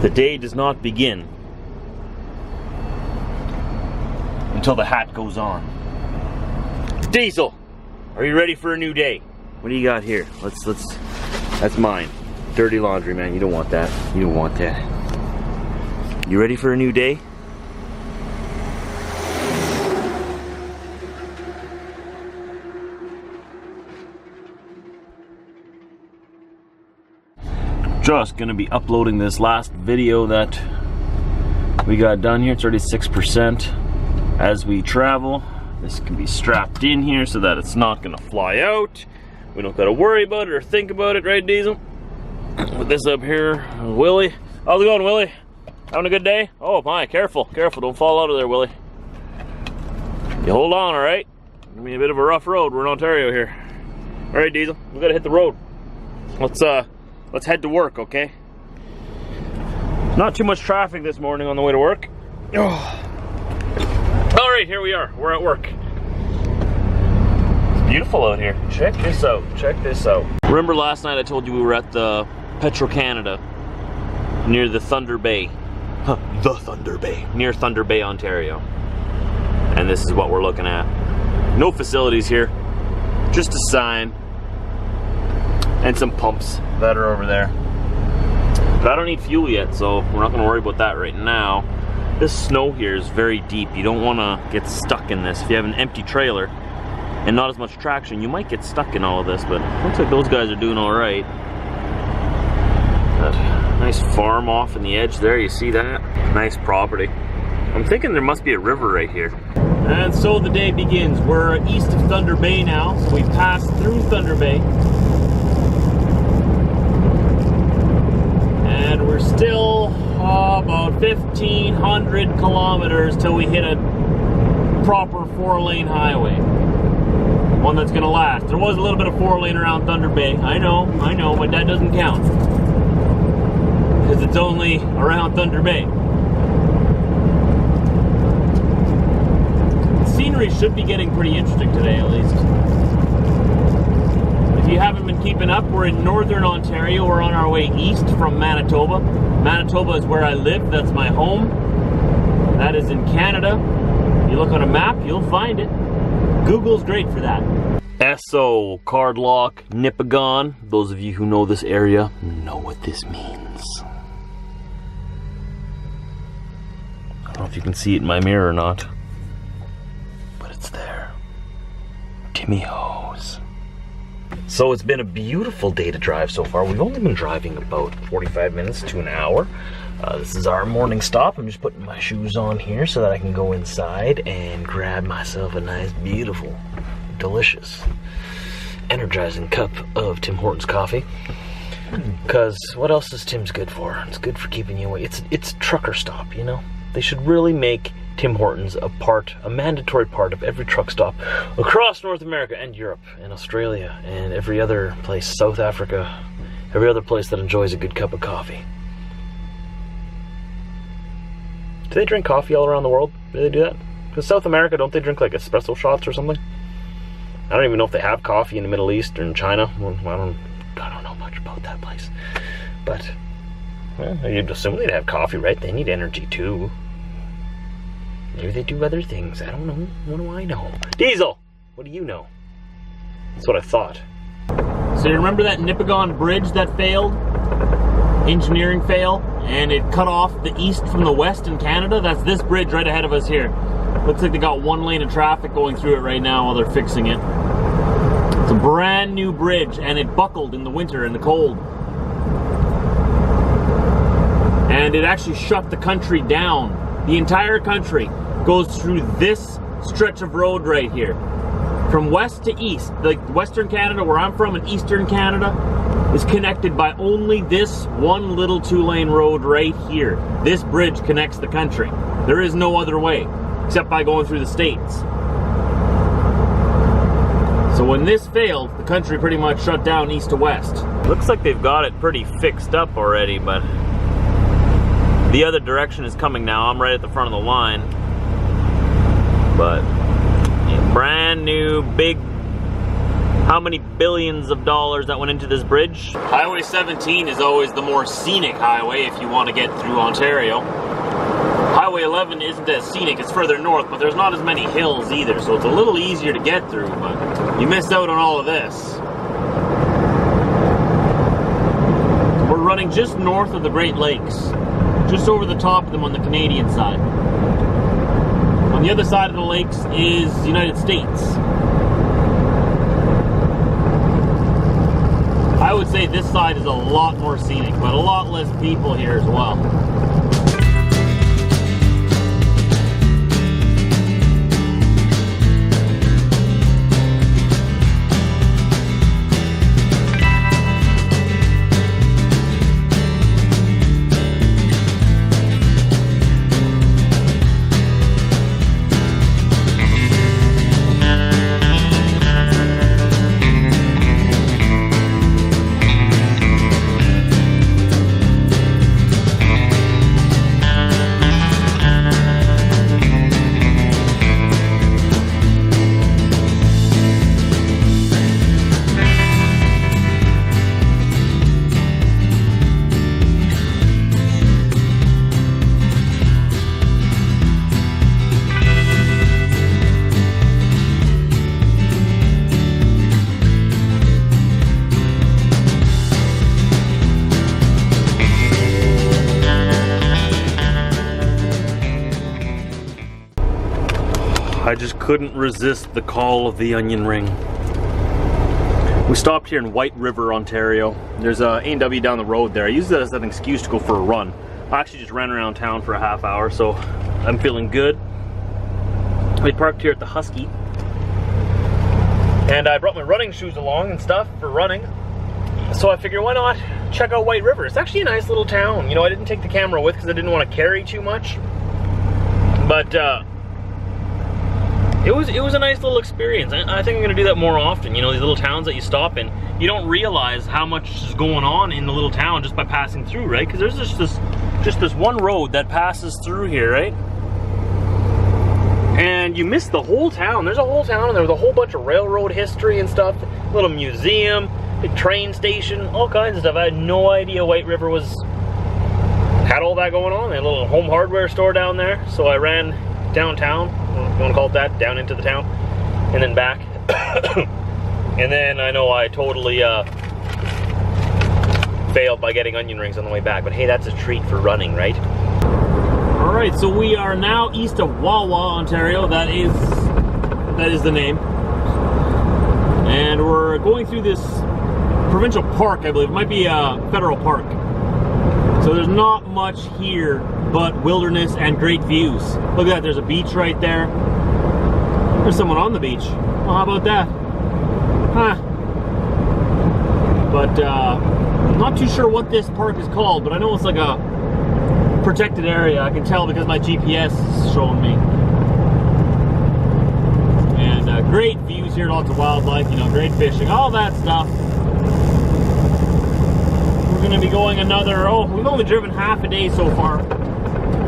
The day does not begin until the hat goes on. Diesel, are you ready for a new day? What do you got here? Let's. That's mine. Dirty laundry, man. You don't want that. You don't want that. You ready for a new day? Just gonna be uploading this last video that we got done here. It's already 6%. As we travel, this can be strapped in here so that it's not gonna fly out. We don't gotta worry about it or think about it, right, Diesel? Put this up here, Willie. How's it going, Willie? Having a good day? Oh my, careful, careful, don't fall out of there, Willie. You hold on, all right? It's gonna be a bit of a rough road. We're in Ontario here. All right, Diesel, we gotta hit the road. Let's head to work, okay? Not too much traffic this morning on the way to work. Oh. All right, here we are. We're at work. It's beautiful out here. Check this out. Check this out. Remember last night I told you we were at the PATRON Canada near the Thunder Bay. The Thunder Bay. Near Thunder Bay, Ontario. And this is what we're looking at. No facilities here. Just a sign. And some pumps that are over there. But I don't need fuel yet, so we're not going to worry about that right now. This snow here is very deep. You don't want to get stuck in this. If you have an empty trailer and not as much traction, you might get stuck in all of this, but looks like those guys are doing all right. That nice farm off in the edge there, you see that? Nice property. I'm thinking there must be a river right here. And so the day begins. We're east of Thunder Bay now, so we passed through Thunder Bay. And we're still about 1,500 kilometers till we hit a proper 4-lane highway. One that's gonna last. There was a little bit of 4-lane around Thunder Bay. I know, but that doesn't count. Because it's only around Thunder Bay. The scenery should be getting pretty interesting today, at least. If you haven't been keeping up, we're in northern Ontario. We're on our way east from Manitoba. Manitoba is where I live. That's my home. That is in Canada. If you look on a map, you'll find it. Google's great for that. SO, card lock, Nipigon. Those of you who know this area know what this means. I don't know if you can see it in my mirror or not, but it's there. Timmy Hose. So it's been a beautiful day to drive so far. We've only been driving about 45 minutes to an hour. This is our morning stop. I'm just putting my shoes on here so that I can go inside and grab myself a nice, beautiful, delicious, energizing cup of Tim Hortons coffee. Because what else is Tim's good for? It's good for keeping you awake. It's a trucker stop, you know? They should really make Tim Hortons a mandatory part of every truck stop across North America and Europe and Australia and every other place, South Africa, every other place that enjoys a good cup of coffee. Do they drink coffee all around the world? Do they do that? Because South America, don't they drink like espresso shots or something? I don't even know if they have coffee in the Middle East or in China. Well, I don't know much about that place. But, well, you'd assume they'd have coffee, right? They need energy too. Maybe they do other things. I don't know. What do I know? Diesel! What do you know? That's what I thought. So you remember that Nipigon bridge that failed? Engineering fail? And it cut off the east from the west in Canada? That's this bridge right ahead of us here. Looks like they got 1 lane of traffic going through it right now while they're fixing it. It's a brand new bridge and it buckled in the winter and the cold. And it actually shut the country down. The entire country goes through this stretch of road right here. From west to east, like Western Canada, where I'm from, and Eastern Canada, is connected by only this one little 2-lane road right here. This bridge connects the country. There is no other way, except by going through the states. So when this failed, the country pretty much shut down east to west. Looks like they've got it pretty fixed up already, but the other direction is coming now. I'm right at the front of the line. But brand new big how many billions of dollars that went into this bridge. Highway 17 is always the more scenic highway if you want to get through Ontario. Highway 11 isn't as scenic, it's further north, but there's not as many hills either, so it's a little easier to get through, but you miss out on all of this. We're running just north of the Great Lakes, just over the top of them on the Canadian side. On the other side of the lakes is the United States. I would say this side is a lot more scenic, but a lot less people here as well. I just couldn't resist the call of the onion ring. We stopped here in White River, Ontario. There's a A&W down the road there. I used that as an excuse to go for a run. I actually just ran around town for a half hour, so I'm feeling good. We parked here at the Husky. And I brought my running shoes along and stuff for running. So I figured, why not check out White River? It's actually a nice little town. You know, I didn't take the camera with because I didn't want to carry too much. But it was a nice little experience. I think I'm gonna do that more often. You know, these little towns that you stop in, you don't realize how much is going on in the little town just by passing through, right? Because there's just this one road that passes through here, right? And you miss the whole town. There's a whole town and there was a whole bunch of railroad history and stuff, a little museum, big train station, all kinds of stuff. I had no idea White River had all that going on. They had a little home hardware store down there, so I ran downtown, if you want to call it that, down into the town, and then back. And then I know I totally failed by getting onion rings on the way back, but hey, that's a treat for running, right? All right, so we are now east of Wawa, Ontario. That is the name. And we're going through this provincial park, I believe. It might be a federal park. So there's not much here but wilderness and great views. Look at that, there's a beach right there. There's someone on the beach. Well, how about that? Huh. But I'm not too sure what this park is called, but I know it's like a protected area. I can tell because my GPS is showing me. And great views here, lots of wildlife, you know, great fishing, all that stuff. We're going to be going we've only driven half a day so far.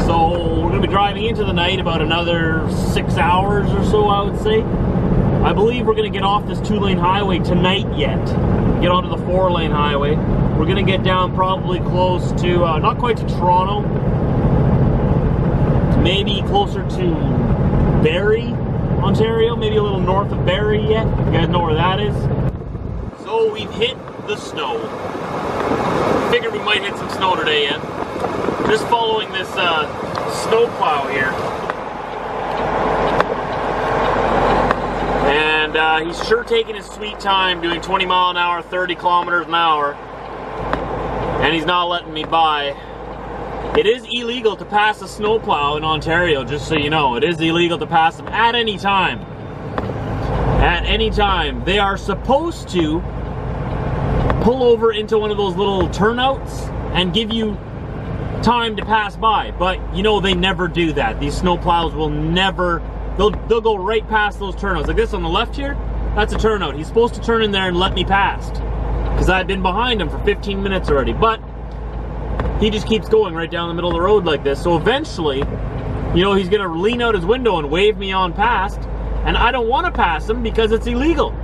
So we're going to be driving into the night about another 6 hours or so, I would say. I believe we're going to get off this 2-lane highway tonight yet. Get onto the 4-lane highway. We're going to get down probably close to, not quite to Toronto, maybe closer to Barrie, Ontario, maybe a little north of Barrie yet. If you guys know where that is. So we've hit the snow. Figured we might hit some snow today yet. Just following this snow plow here. And he's sure taking his sweet time doing 20 mile an hour, 30 kilometers an hour. And he's not letting me by. It is illegal to pass a snow plow in Ontario, just so you know. It is illegal to pass them at any time. At any time. They are supposed to pull over into one of those little turnouts and give you time to pass by, but you know they never do that. These snow plows will never, they'll go right past those turnouts. Like this on the left here, that's a turnout. He's supposed to turn in there and let me past because I've been behind him for 15 minutes already, but he just keeps going right down the middle of the road like this. So eventually, you know, he's gonna lean out his window and wave me on past, and I don't want to pass him because it's illegal.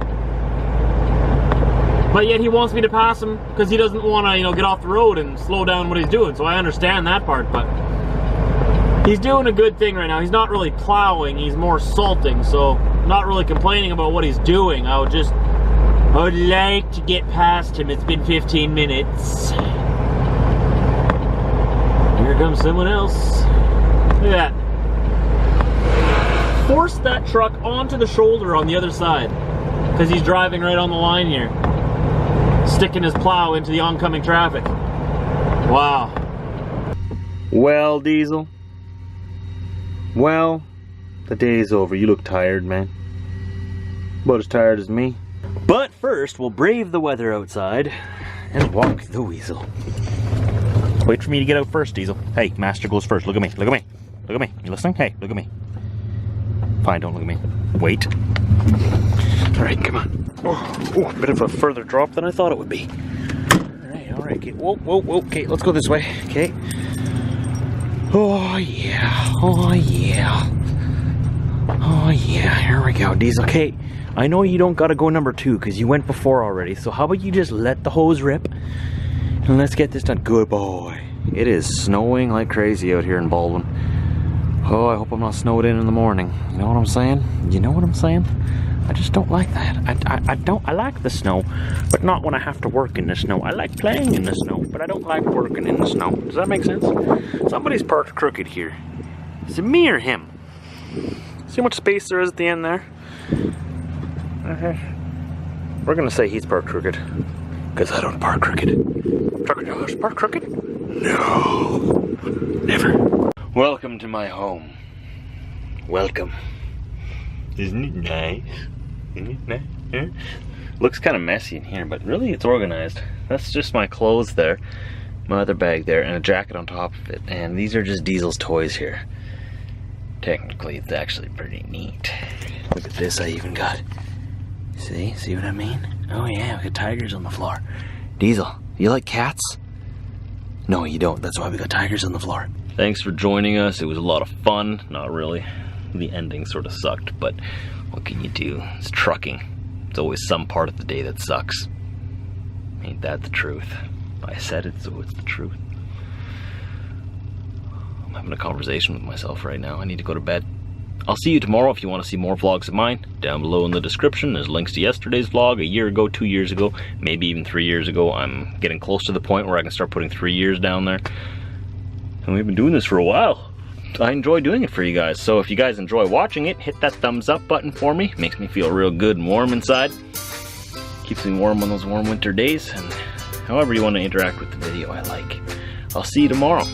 But yet he wants me to pass him because he doesn't want to, you know, get off the road and slow down what he's doing. So I understand that part, but he's doing a good thing right now. He's not really plowing, he's more salting. So not really complaining about what he's doing. I would like to get past him. It's been 15 minutes. Here comes someone else. Look at that. Force that truck onto the shoulder on the other side because he's driving right on the line here, sticking his plow into the oncoming traffic. Wow. Well, Diesel. Well, the day's over. You look tired, man. About as tired as me. But first, we'll brave the weather outside and walk the weasel. Wait for me to get out first, Diesel. Hey, Master goes first. Look at me. Look at me. Look at me. You listening? Hey, look at me. Fine, don't look at me. Wait. Alright, come on. Oh, a bit of a further drop than I thought it would be. Alright, okay. Whoa. Okay, let's go this way. Okay. Oh, yeah. Oh, yeah. Oh, yeah. Here we go, Diesel. Okay, I know you don't gotta go number 2 because you went before already. So how about you just let the hose rip and let's get this done. Good boy. It is snowing like crazy out here in Baldwin. Oh, I hope I'm not snowed in the morning. You know what I'm saying? You know what I'm saying? I just don't like that. I like the snow, but not when I have to work in the snow. I like playing in the snow, but I don't like working in the snow. Does that make sense? Somebody's parked crooked here. Is it me or him? See how much space there is at the end there? We're gonna say he's parked crooked, because I don't park crooked. Trucker drivers park crooked? No, never. Welcome to my home. Welcome. Isn't it nice? Isn't it nice? Yeah. Looks kind of messy in here, but really it's organized. That's just my clothes there, my other bag there, and a jacket on top of it. And these are just Diesel's toys here. Technically, it's actually pretty neat. Look at this I even got. See what I mean? Oh yeah, we got tigers on the floor. Diesel, you like cats? No, you don't. That's why we got tigers on the floor. Thanks for joining us. It was a lot of fun. Not really. The ending sort of sucked, but what can you do? It's trucking. It's always some part of the day that sucks. Ain't that the truth? I said it, so it's the truth. I'm having a conversation with myself right now. I need to go to bed. I'll see you tomorrow if you want to see more vlogs of mine. Down below in the description, there's links to yesterday's vlog, a year ago, 2 years ago, maybe even 3 years ago. I'm getting close to the point where I can start putting 3 years down there. And we've been doing this for a while. I enjoy doing it for you guys, so if you guys enjoy watching it, hit that thumbs up button for me. Makes me feel real good and warm inside. Keeps me warm on those warm winter days, and however you want to interact with the video, I like. I'll see you tomorrow.